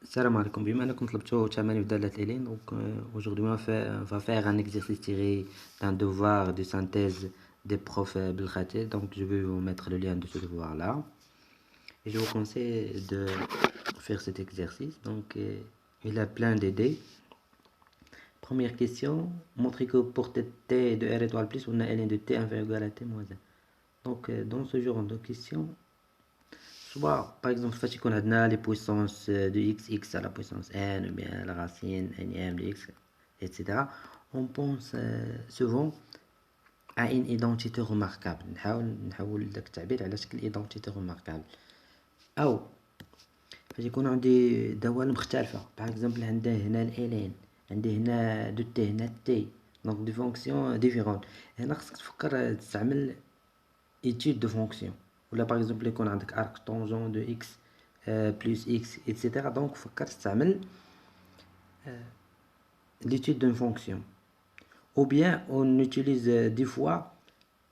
Salam alaikum. بما أنكم طلبتوا تمارين في دالة إلين, donc aujourd'hui on va faire un exercice tiré d'un devoir de synthèse des profs Belkhaté. Donc je vais vous mettre le lien de ce devoir là et je vous conseille de faire cet exercice. Donc il a plein d'idées. Première question, montrer que pour t de r étoile plus on a ln de t inférieur ou égal à t moins 1. Donc dans ce genre de questions, soit par exemple فاش يكون عندنا les puissances de x à la puissance n ou bien la racine nème de x etc. On pense souvent à une identité remarquable. نحاول داك التعبير على شكل identité remarquable. أو فاش يكون عندي دوال مختلفة par exemple عندي هنا الالين عندي هنا دو تي هنا تي donc des fonctions différentes. هنا خصك تفكر تستعمل étude de fonction ولا par exemple يكون عندك arc tangent de x plus x etc. donc فكر تستعمل l'étude d'une fonction. Ou bien on utilise des fois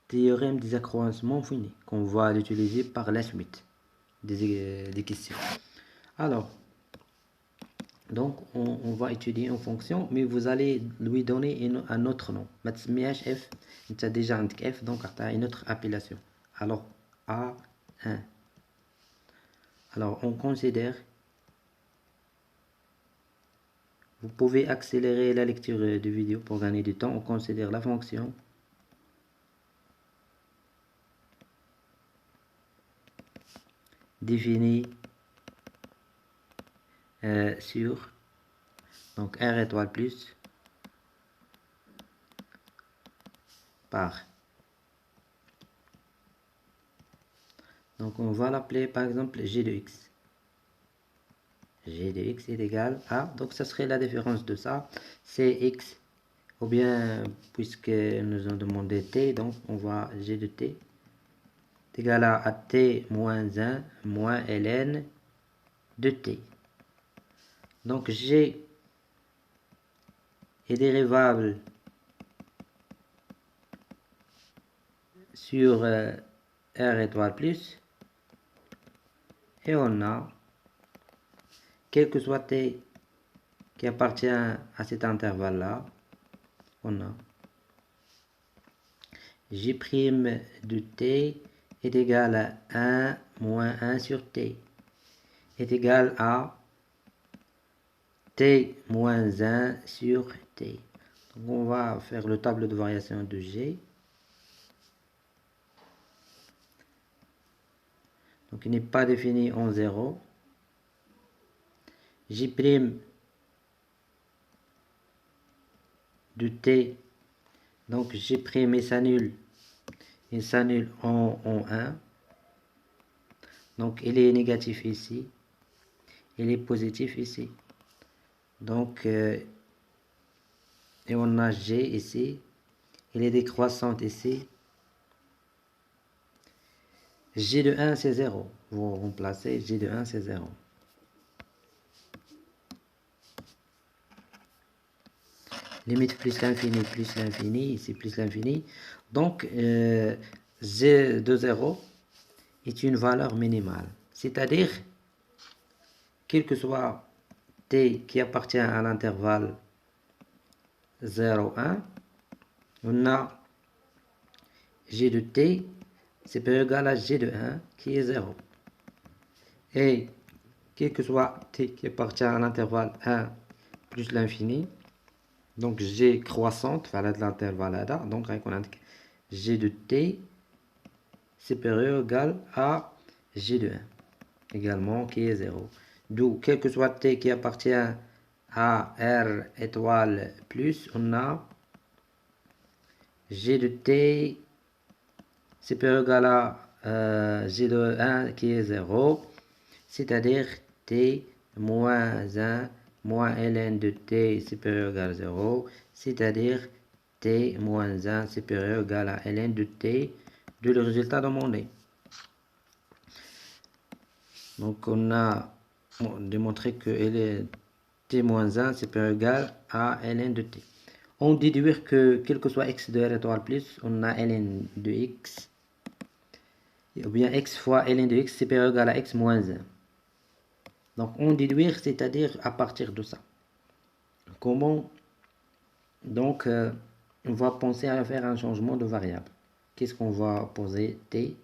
théorème des accroissements finis qu'on va l'utiliser par la suite des questions. Alors donc on va étudier une fonction mais vous allez lui donner un autre nom. ما تسميهاش f, انت déjà عندك f donc عطيها une autre appellation. Alors A1. Alors on considère, vous pouvez accélérer la lecture de vidéo pour gagner du temps. On considère la fonction définie sur donc r étoile plus par. Donc on va l'appeler par exemple g de x. G de x est égal à, donc ça serait la différence de ça, c'est x, ou bien puisque nous ont demandé t, donc on va g de t est égal à t moins 1 moins ln de t. Donc g est dérivable sur r étoile plus, et on a, quel que soit t qui appartient à cet intervalle là, on a g' de t est égal à 1 moins 1 sur t est égal à t moins 1 sur t. Donc on va faire le tableau de variation de g. Donc il n'est pas défini en 0. J' de t, donc J' il s'annule en 1. Donc il est négatif ici, il est positif ici. Donc et on a g ici, il est décroissante ici. G de 1 c'est 0, vous remplacez g de 1 c'est 0. Limite plus l'infini, ici plus l'infini. Donc g de 0 est une valeur minimale, c'est-à-dire quel que soit t qui appartient à l'intervalle 0, 1, on a g de t c'est égal à g de 1 qui est 0. Et quel que soit t qui appartient à l'intervalle 1 plus l'infini, donc g croissante voilà de l'intervalle là, donc on a g de t supérieur ou égal à g de 1 également qui est 0. D'où quel que soit t qui appartient à r étoile plus, on a g de t supérieur ou égal à g de 1 qui est 0, c'est-à-dire t moins 1 moins ln de t supérieur ou égal à 0, c'est-à-dire t moins 1 supérieur ou égal à ln de t de le résultat demandé. Donc on a démontré que t moins 1 supérieur ou égal à ln de t. On déduire que quel que soit x de r étoile plus, on a ln de x, ou bien x fois ln de x supérieur ou égal à x moins 1. Donc, on déduire, c'est-à-dire à partir de ça. Comment, donc, on va penser à faire un changement de variable. Qu'est-ce qu'on va poser t?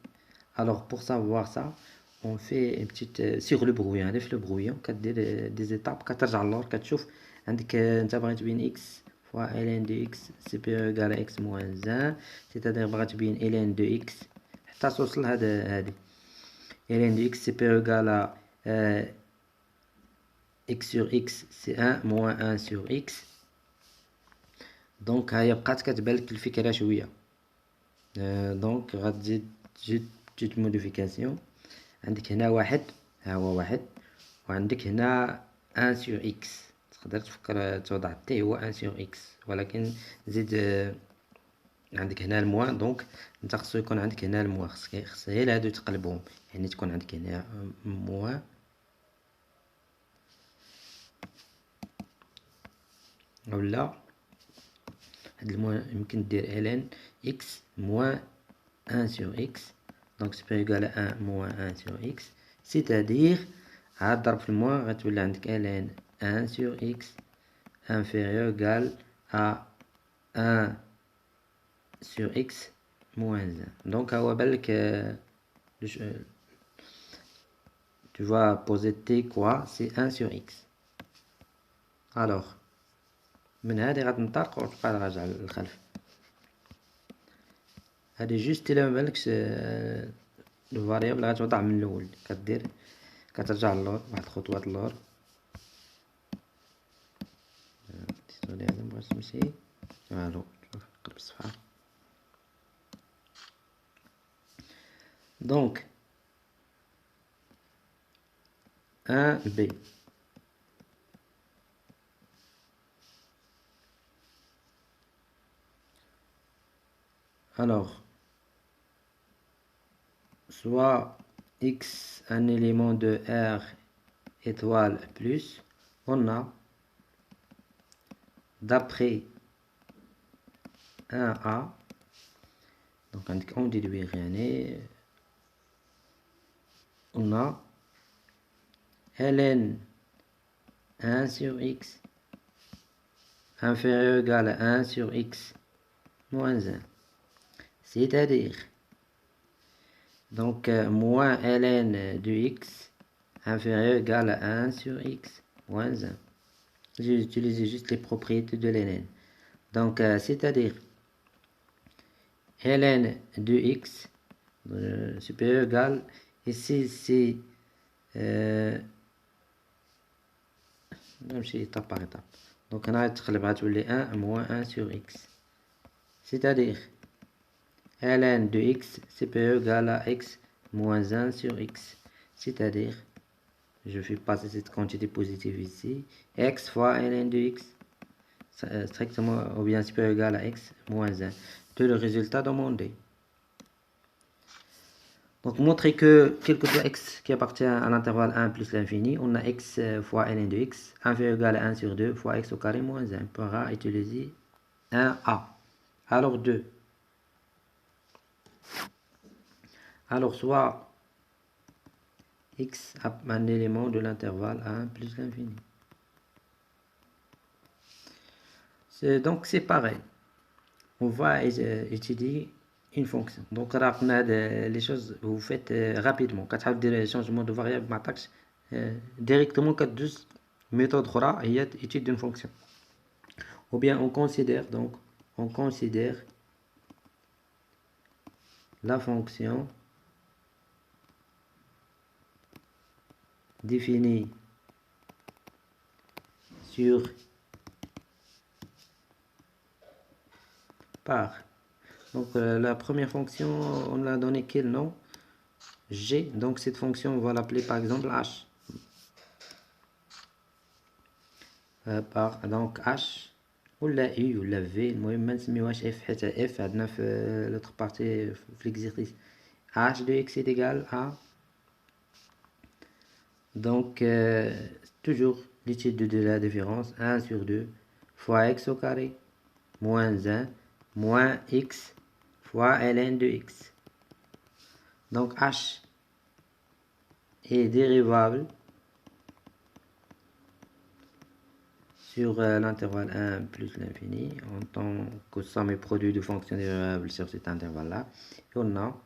Alors, pour savoir ça, on fait une petite sur le brouillon. Le brouillon, des étapes, كترجع للور كتشوف عندك انت بغيت تبين x fois ln de x supérieur égal à x moins 1, c'est-à-dire بغيت تبين ln de x حتى توصل هادي ln de x supérieur égal à x sur x c'est 1 moins 1 sur x. دونك هاهي بقات كتبان لك الفكرة شوية. دونك غتزيد جوج موديفيكاسيون. عندك هنا واحد، ها هو واحد، وعندك هنا 1 sur x. تقدر تفكر توضع تي هو 1 sur x، ولكن زيد عندك هنا الموان. دونك انت خصو يكون عندك هنا الموان، خص غير هادو تقلبهم، يعني تكون عندك هنا موان ولا هاد الموان يمكن دير ln x moins 1 sur x. Donc supérieur égal à 1 moins 1 sur x, c'est-à-dire عاد ضرب في الموان غتولي عندك ln 1 sur x inférieur égal à 1 sur x moins 1. Donc هو بالك tu vas poser t quoi, c'est 1 sur x. alors من هادي غتنطلق وتبقى راجع للخلف. هادي جوست الا مبانلكش الفاريابل غتوضع من الاول، كترجع للور واحد الخطوات للور. هادي مبغيتش نمشي الو قلب الصفحة. دونك 1 b. alors soit x un élément de R étoile plus, on a d'après 1A, donc on déduit يعني on a ln 1 sur x inférieur égal à 1 sur x moins 1, c'est-à-dire donc moins ln de x inférieur égal à 1 sur x moins 1. J'ai utilisé juste les propriétés de ln. Donc c'est-à-dire ln de x supérieur égal, ici c'est نمشي étape par étape. donc هنا تقلب غتولي 1 moins 1 sur x, c'est-à-dire ln de x supérieur égal à x moins 1 sur x, c'est-à-dire je fais passer cette quantité positive ici, x fois ln de x strictement ou bien supérieur égal à x moins 1 de le résultat demandé. Donc montrer que quel que soit x qui appartient à l'intervalle 1 plus l'infini, on a x fois ln de x inférieur égal à 1 sur 2 fois x au carré moins 1. On pourra utiliser 1a. Alors 2. Alors soit x un élément de l'intervalle 1 plus l'infini. Donc c'est pareil. On va étudier une fonction. Donc راه les choses vous faites rapidement. كتحاول دير changement de variable ما عطاكش directement كدوز méthode اخرى هي étude d'une fonction. Ou bien on considère la fonction définie sur par. Donc la première fonction, on l'a donné quel nom? G. Donc cette fonction, on va l'appeler par exemple H. Donc H ou la U ou la V. المهم ما نسميوهاش F حتى F عندنا في l'autre partie في l'exercice. H de x est égal à. Donc toujours l'étude de la différence 1 sur 2 fois x au carré moins 1 moins x fois ln de x. Donc h est dérivable sur l'intervalle 1 plus l'infini, en tant que somme et produit de fonctions dérivables sur cet intervalle-là. Et on a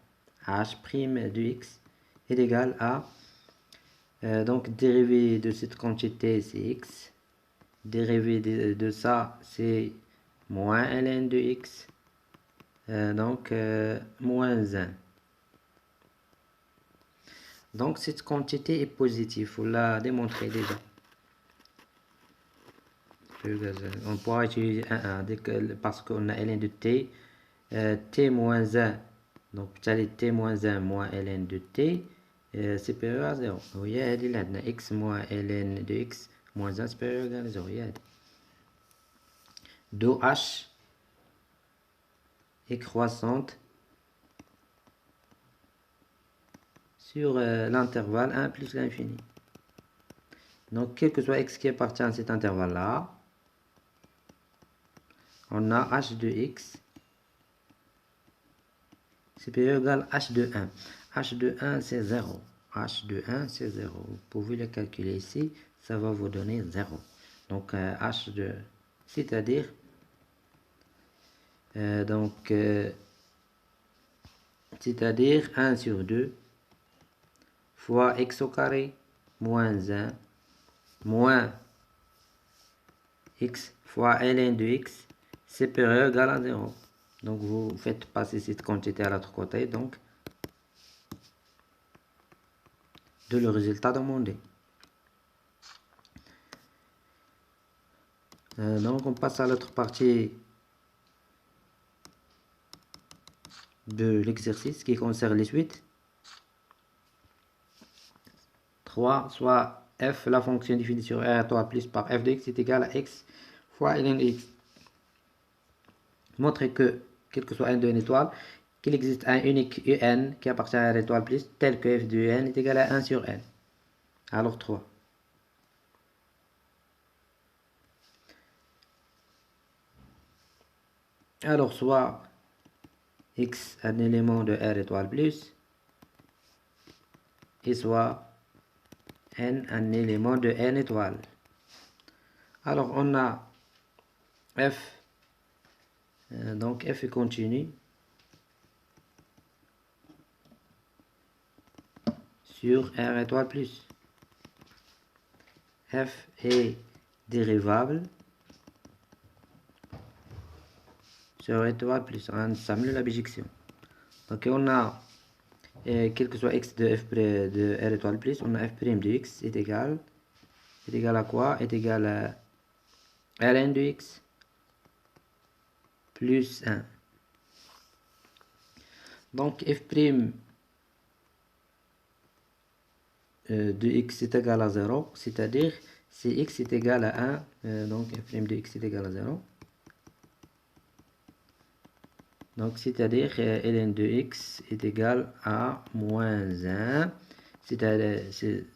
h' de x est égal à, donc dérivé de cette quantité c'est x, dérivé de ça c'est moins ln de x, donc moins 1. Donc cette quantité est positive, il faut la démontrer déjà. On pourra utiliser 1 parce qu'on a ln de t, t moins 1, donc t moins 1 moins ln de t supérieur à 0. وهي هذه اللي عندنا x moins ln de x moins 1 supérieur à 0. هي هذه. d'où h est croissante sur l'intervalle 1 plus l'infini. Donc quel que soit x qui appartient à cet intervalle-là, on a h de x supérieur ou égal à h de 1. h de 1 c'est 0. h de 1 c'est 0. Vous pouvez le calculer ici, ça va vous donner 0. Donc h de, c'est-à-dire c'est-à-dire 1 sur 2 fois x au carré moins 1 moins x fois ln de x supérieur ou égal à 0. Donc vous faites passer cette quantité à l'autre côté, donc de le résultat demandé. Donc on passe à l'autre partie de l'exercice qui concerne les suites. 3, soit f, la fonction définie sur R étoile plus par f de x est égal à x fois ln de x. Montrer que, quel que soit n de n étoile, qu'il existe un unique un qui appartient à R étoile plus, tel que f de n est égal à 1 sur n. Alors 3. Alors soit x un élément de R étoile plus, et soit n un élément de n étoile. Alors on a f, donc f est continu sur R étoile plus. F est dérivable sur R étoile plus. On simule la bijection. Donc on a, quel que soit x de f de R étoile plus, on a f' de x est égal à quoi? Est égal à ln de x plus 1. Donc f' de x est égal à 0, c'est-à-dire si x est égal à 1, donc f' de x est égal à 0. Donc c'est-à-dire ln de x est égal à moins 1.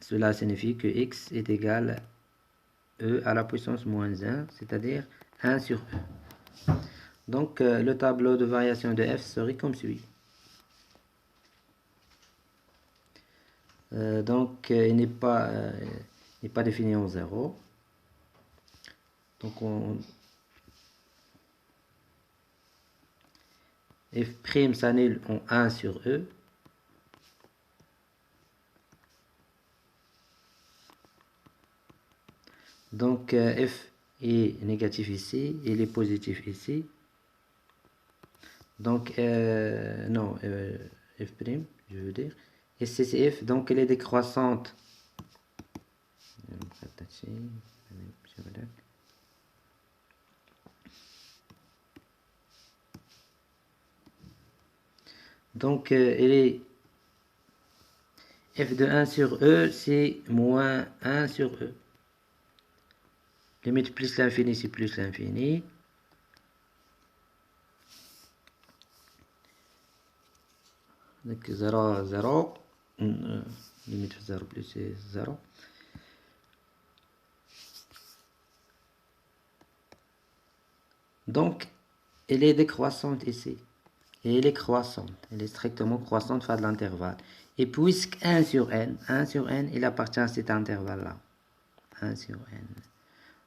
Cela signifie que x est égal à e à la puissance moins 1, c'est-à-dire 1 sur e. Donc le tableau de variation de f serait comme suit. Donc il n'est pas défini en 0. Donc f' s'annule en 1 sur e. Donc f est négatif ici, il est positif ici. Donc non, f', je veux dire. Et CCF, donc elle est décroissante. Donc elle est f de 1 sur e, c'est moins 1 sur e. Limite plus l'infini, c'est plus l'infini. Donc 0, 0. Limite 0 plus c'est 0. Donc, elle est décroissante ici. Et elle est croissante. Elle est strictement croissante face à l'intervalle. Et puisque 1 sur n, il appartient à cet intervalle-là. 1 sur n.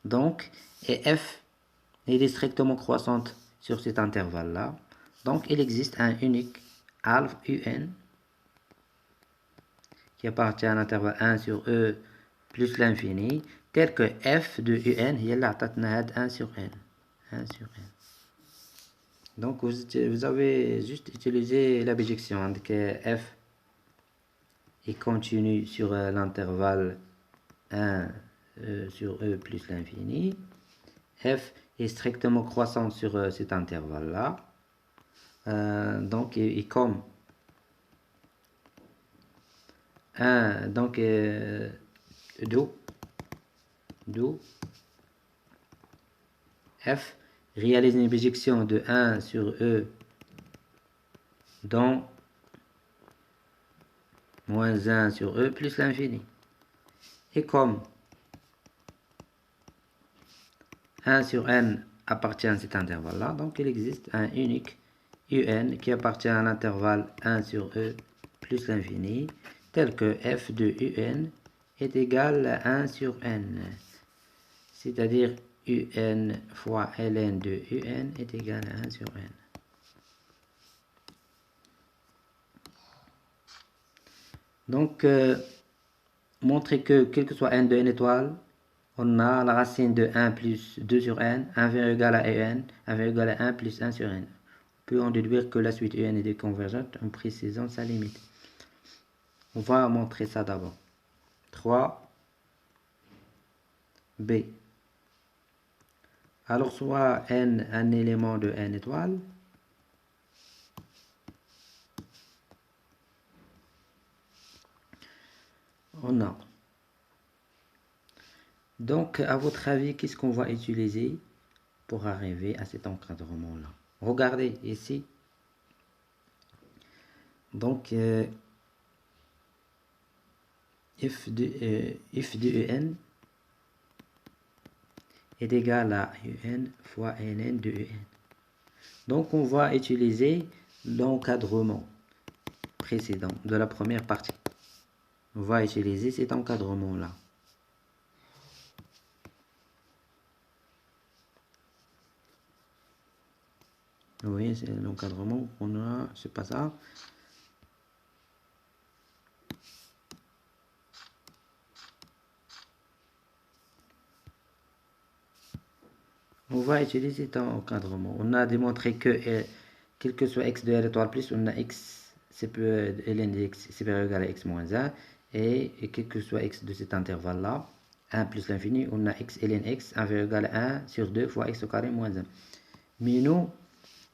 Donc, et f, il est strictement croissante sur cet intervalle-là. Donc, il existe un unique alpha un qui appartient à l'intervalle 1 sur e plus l'infini, tel que f de un, هي اللي عطتنا هاد 1 sur n. 1 sur n. Donc, vous avez juste utilisé la bijection. Donc, f est continu sur l'intervalle 1 sur e plus l'infini. F est strictement croissante sur cet intervalle-là. Donc, et comme 1, donc, d'où f réalise une bijection de 1 sur e dans moins 1 sur e plus l'infini. Et comme 1 sur n appartient à cet intervalle-là, donc il existe un unique un qui appartient à l'intervalle 1 sur e plus l'infini, tel que f de un est égal à 1 sur n. C'est-à-dire un fois ln de un est égal à 1 sur n. Donc, montrer que, quel que soit n de n étoile, on a la racine de 1 plus 2 sur n, 1 vient égal à n, 1 vient égal à 1 plus 1 sur n. On peut en déduire que la suite un est déconvergente en précisant sa limite. On va montrer ça d'abord. 3b. Alors, soit n un élément de n étoile, on a. Donc, à votre avis, qu'est-ce qu'on va utiliser pour arriver à cet encadrement-là? Regardez ici. Donc, f de un est égal à un fois ln de un. Donc, on va utiliser l'encadrement précédent de la première partie. On va utiliser cet encadrement-là. Oui, c'est l'encadrement qu'on a, c'est pas ça. On va utiliser cet encadrement. On a démontré que quel que soit x de r étoile plus, on a x, ln de x supérieur ou égal à x moins 1. Et quel que soit x de cet intervalle-là, 1 plus l'infini, on a x ln x inférieur ou égal à 1 sur 2 fois x au carré moins 1. Mais nous,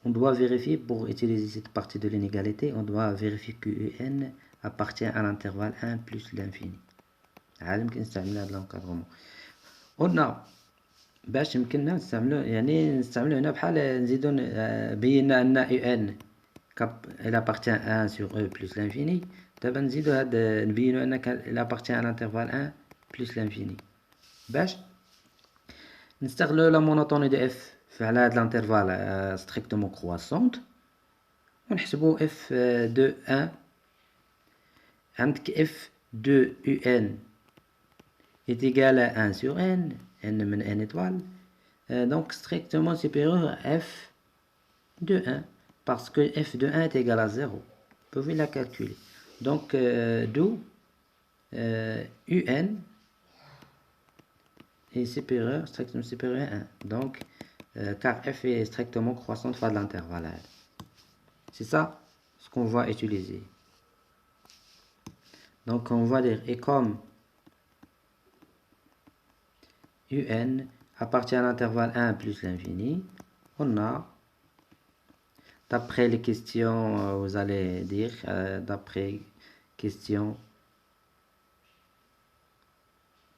on doit vérifier, pour utiliser cette partie de l'inégalité, on doit vérifier que un appartient à l'intervalle 1 plus l'infini. يمكن نستعملها هذا l'encadrement. قلنا باش يمكننا نستعملو، يعني نستعملو هنا بحال نزيدو بينا ان ان elle appartient à 1 sur e plus l'infini. دابا نزيدو هاد نبينو ان elle appartient à l'intervalle 1 plus l'infini باش نستغلو لا مونوطوني دو اف على هاد الانترفال ستريكتومون كرواسونت ونحسبو اف دو 1. عندك اف دو ان est égal à 1 sur n, n من n étoile, donc strictement supérieur à f de 1, parce que f de 1 est égal à 0. Vous pouvez la calculer. Donc, d'où un est supérieur, strictement supérieur à 1. Donc, car f est strictement croissante fois de l'intervalle. C'est ça ce qu'on va utiliser. Donc, on va dire, et comme un appartient à l'intervalle 1 plus l'infini, on a, d'après les questions, vous allez dire, d'après question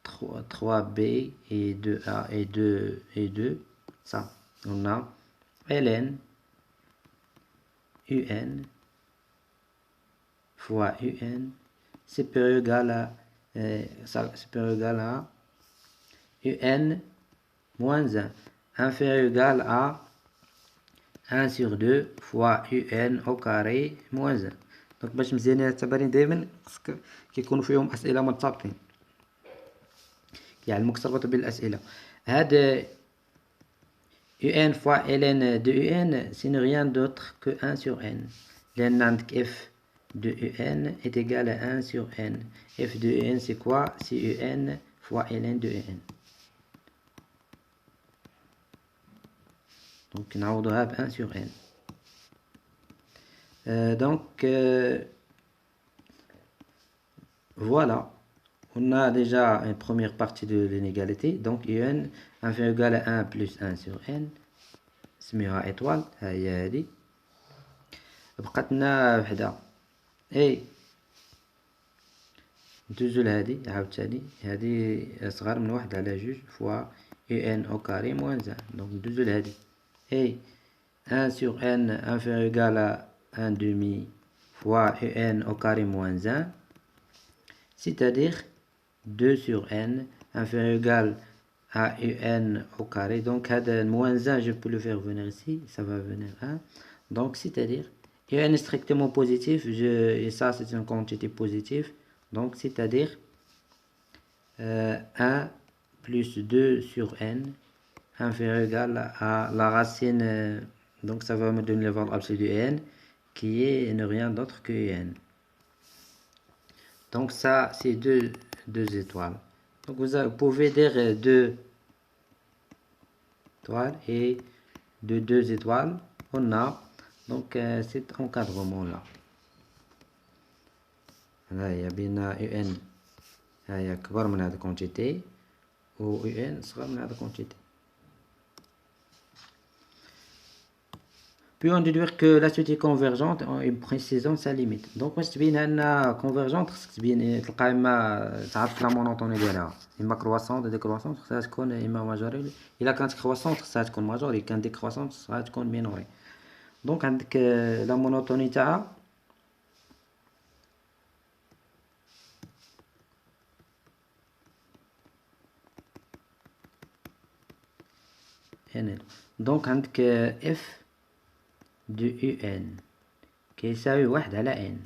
3b et 2a et 2, ça, on a ln un fois un supérieur égal à un moins 1 inférieur égal à 1 sur 2 fois un au carré moins 1. Donc باش مزيان هاد التمارين دائما خصك كيكونوا فيهم اسئله مرتبطين. يعلمك تربط بين الأسئلة. هذا UN fois ln de UN, c'est rien d'autre que 1 sur n. لأن عندك f de UN est égal à 1 sur n. F de UN c'est quoi? C'est UN fois ln de UN. Donc نعوضها ب 1 sur n. Voilà. On a déjà une première partie de l'inégalité. Donc UN inférieur égal à 1 plus 1 sur n. سميها étoile. هي هذه. بقات لنا وحدة. اي ندوزو لهادي عاوتاني. هادي صغار من 1 على 2 فوا UN au carré moins 1. Donc ندوزو لهادي. اي 1 sur n inférieur égal à 1 demi fois UN au carré moins 1. C'est-à-dire 2 sur n inférieur égal à UN au carré. Donc, moins 1, je peux le faire venir ici. Ça va venir 1. Donc, c'est-à-dire, UN est strictement positif. Et ça, c'est une quantité positive. Donc, c'est-à-dire 1 plus 2 sur n inférieur égal à la racine. Donc, ça va me donner le valeur absolue de n qui est rien d'autre que n. Donc, ça, c'est deux étoiles. Donc, vous pouvez dire 2 étoiles et de 2 étoiles. On a donc cet encadrement-là. Là, il y a bien UN. Il y a كبر من هذه الكونتيتي و UN صغر من هذه الكونتيتي. Puis on déduit que la suite est convergente en précisant sa limite. Donc باش تبين أنها convergente خصك تبين تلقى إما تعرف لا مونوطوني ديالها إما كرواسونت ديكرواسونت خصها تكون إما ماجوري. إلا كانت كرواسونت خصها تكون ماجوري، كان ديكرواسونت خصها تكون مينوري. دونك عندك لا مونوطوني تاعها هنا. دونك عندك اف دو UN كيساوي 1 على n.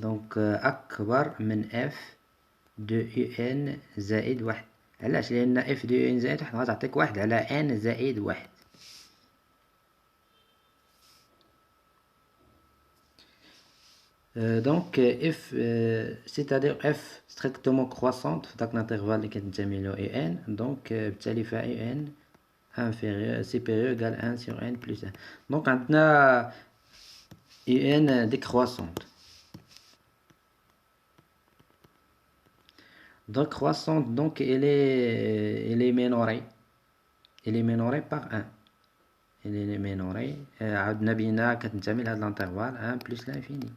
دونك أكبر من f دو UN زائد 1. علاش؟ لأن f دو UN زائد 1 غتعطيك 1 على n زائد 1. Donc f c'est-à-dire f strictement croissante في داك l'intervalle اللي كتنتمي له UN. donc بالتالي فيها UN inférieur supérieur égal 1 sur n plus 1. donc عندنا UN décroissante. donc croissante, donc elle est minorée. Elle est minorée par 1. Elle est minorée. عندنا بينا كتنتمي لهاد l'intervalle 1 plus l'infini.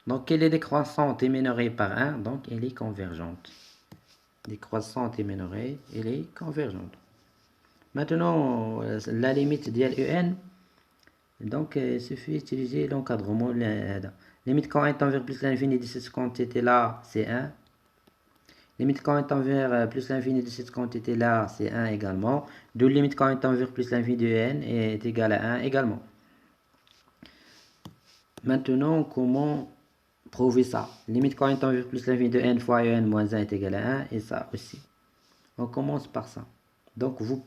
Donc elle est décroissante et minorée par 1, donc elle est convergente. Décroissante et minorée, elle est convergente. Maintenant, la limite de UN, donc il suffit d'utiliser l'encadrement. Limite quand étant vers plus l'infini de cette quantité-là, c'est 1. Limite quand étant vers plus l'infini de cette quantité-là, c'est 1 également. D'où limite quand étant vers plus l'infini de n est égal à 1 également. Maintenant, comment prouver ça? Limite quand étant vers plus l'infini de n fois n moins 1 est égal à 1, et ça aussi. On commence par ça. Donc, vous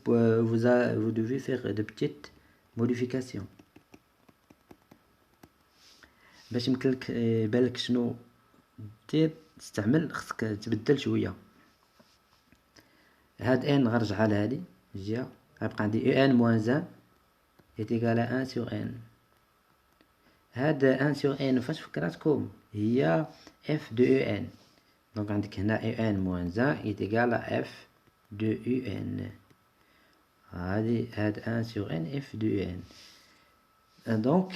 devez faire de petites modifications. باش يمكنلك بالك شنو دير تستعمل، خصك تبدل شويه. هاد n غنرجعها لهادي الجهه، غيبقى عندي ان موان 1 est égal à 1 sur n. هاد 1 sur n فاش فكرتكم هي f de un. donc عندك هنا un moins 1 est égal à f de un. هاد 1 sur n f de un. donc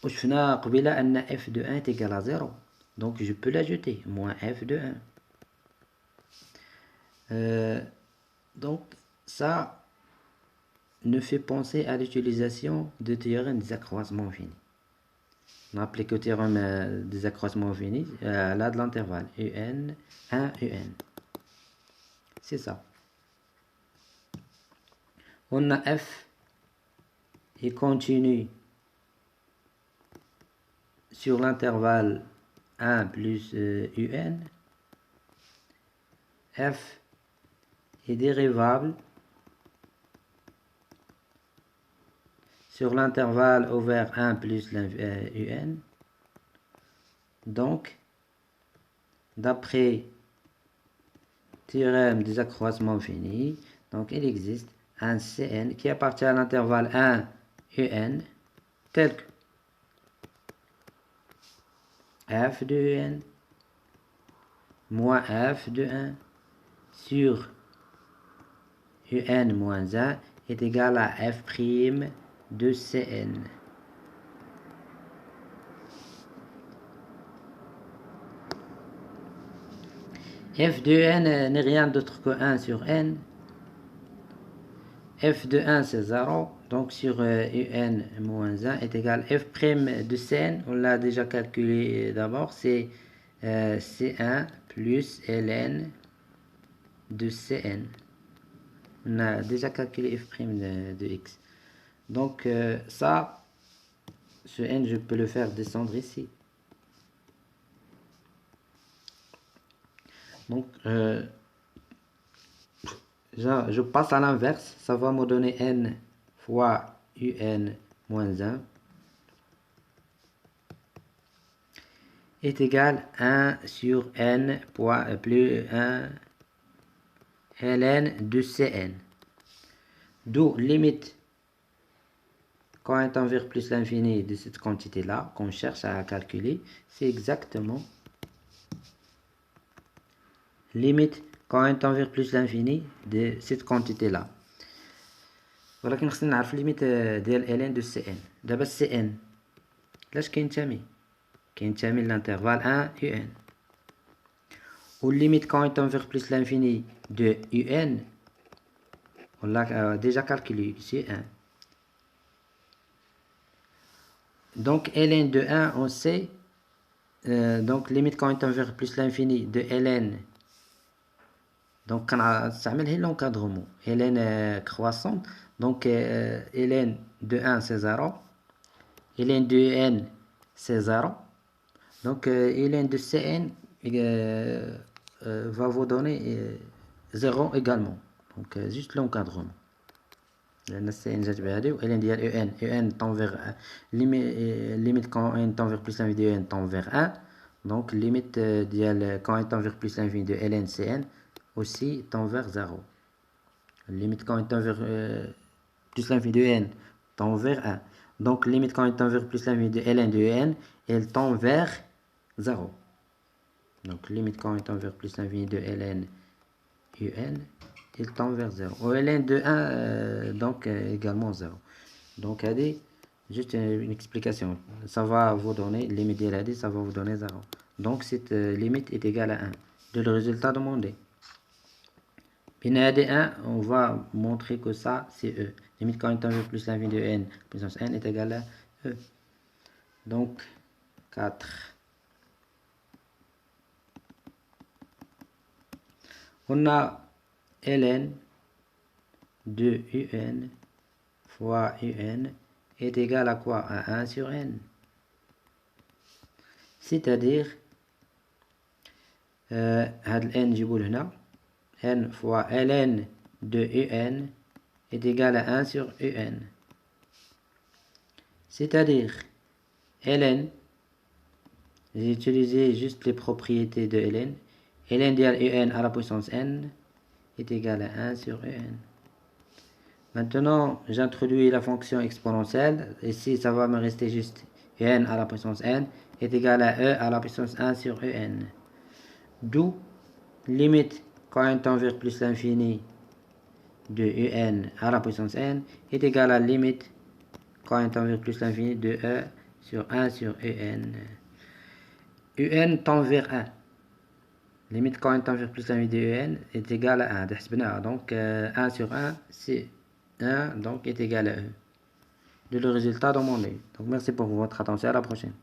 واش شفنا قبيله ان f de 1 est égal à 0. donc je peux l'ajouter moins f de 1. donc ça ne fait penser à l'utilisation de théorème des accroissements finis. On applique le théorème des accroissements finis là de l'intervalle un 1 un. C'est ça. On a f et continue sur l'intervalle 1 plus un. f est dérivable sur l'intervalle ouvert 1 plus un. Donc, d'après théorème des accroissements finis, donc il existe un Cn qui appartient à l'intervalle 1 un tel que f de un moins f de 1 sur un moins 1 est égal à f' de Cn. F de n n'est rien d'autre que 1 sur n. F de 1 c'est 0. Donc sur un moins 1 est égal à f' de Cn. On l'a déjà calculé d'abord. C'est C1 plus ln de Cn. On a déjà calculé f' de x. Donc ça, ce n, je peux le faire descendre ici. Donc, je passe à l'inverse. Ça va me donner n fois un moins 1 est égal à 1 sur n plus 1 ln de Cn. D'où limite quand n tend vers plus l'infini de cette quantité-là qu'on cherche à calculer, c'est exactement limite quand n tend vers plus l'infini de cette quantité-là. ولكن خصنا نعرف ليميت ديال ln de Cn. دابا Cn لاش كينتمي للانترفال 1 un. Ou limite quand n tend vers plus l'infini de un, on l'a déjà calculé, c'est 1. Donc ln de 1, on sait, donc limite quand n tend vers plus l'infini de ln, donc كنستعمل l'encadrement ln croissante, donc ln de 1 c'est 0, ln de n c'est 0, donc ln de Cn va vous donner 0 également, donc juste l'encadrement. لأن Cn جات بهادي و ln ديال un tend vers limite quand n tend vers plus l'infini de un tend vers 1, donc limite ديال quand n tend vers plus l'infini de ln Cn aussi tend vers 0. Limite quand n tend vers plus l'infini de n tend vers 1. Donc limite quand n tend vers plus l'infini de ln de n, elle tend vers 0. Donc limite quand n tend vers plus l'infini de ln un, il tend vers 0. Ou ln de 1 donc également 0. Donc juste une explication. Ça va vous donner limite de ça va vous donner 0. Donc cette limite est égale à 1 de le résultat demandé. Puis 1, on va montrer que ça c'est E. Limite quand n tend vers plus l'infini de n puissance n est égal à E. Donc 4. On a ln de un fois un est égal à quoi? À 1 sur n. C'est-à-dire هاد n نجيبو لهنا n fois ln de un est égal à 1 sur un. C'est-à-dire ln, j'ai utilisé juste les propriétés de ln. ln ديال un à la puissance n est égal à 1 sur un. Maintenant, j'introduis la fonction exponentielle. Ici, ça va me rester juste un à la puissance n est égal à e à la puissance 1 sur un. D'où limite quand n tend vers plus l'infini de un à la puissance n est égal à limite quand n tend vers plus l'infini de e sur 1 sur un. un tend vers 1. Limite quand n tend vers plus l'infini de un est égal à 1. Donc 1 sur 1 c'est 1, donc est égal à E. De le résultat demandé. Donc merci pour votre attention, à la prochaine.